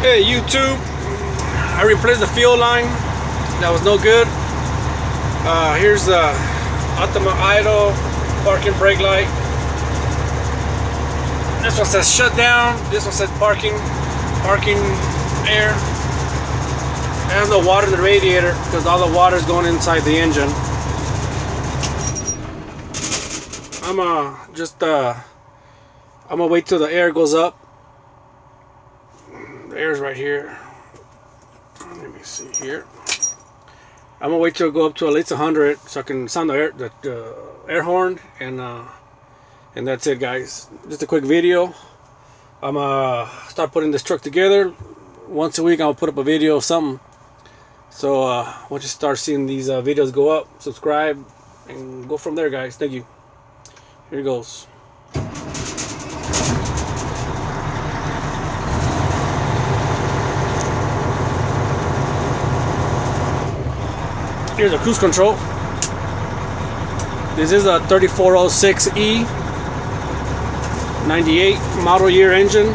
Hey YouTube, I replaced the fuel line. That was no good. Here's the Ultima idle parking brake light. This one says shut down. This one says parking air. There's no water in the radiator because all the water is going inside the engine. I'm gonna wait till the air goes up. The air's right here. Let me see here. I'm gonna wait till it go up to at least 100 so I can sound the air horn, and that's it, guys. Just a quick video. I'm gonna start putting this truck together. Once a week I'll put up a video of something. So once you start seeing these videos go up, subscribe and go from there, guys. Thank you. Here it goes. Here's a cruise control. This is a 3406E 98 model year engine.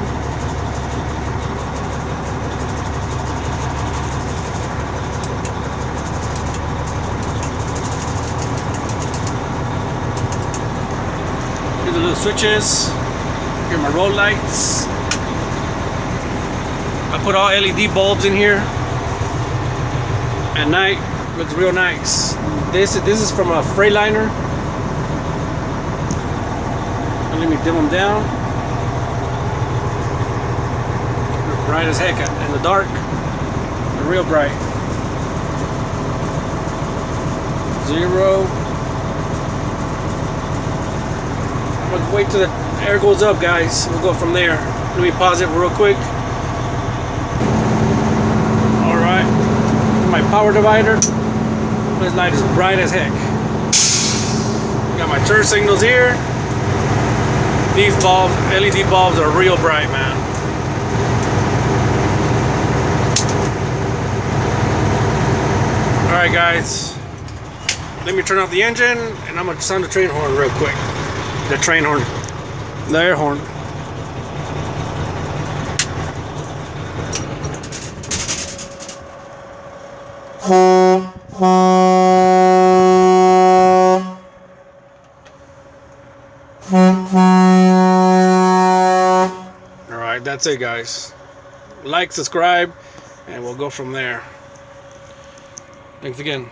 Here's the little switches. Here are my road lights. I put all LED bulbs in here at night. Looks real nice. This is from a Freightliner. Let me dim them down. They're bright as heck in the dark. They're real bright. 0. I'm gonna wait till the air goes up, guys. We'll go from there. Let me pause it real quick. All right. My power divider. This light is bright as heck. Got my turn signals here. These bulbs, LED bulbs, are real bright, man. Alright guys, let me turn off the engine and I'm gonna sound the train horn real quick. The train horn, the air horn. Alright, that's it, guys. Like, subscribe, and we'll go from there. Thanks again.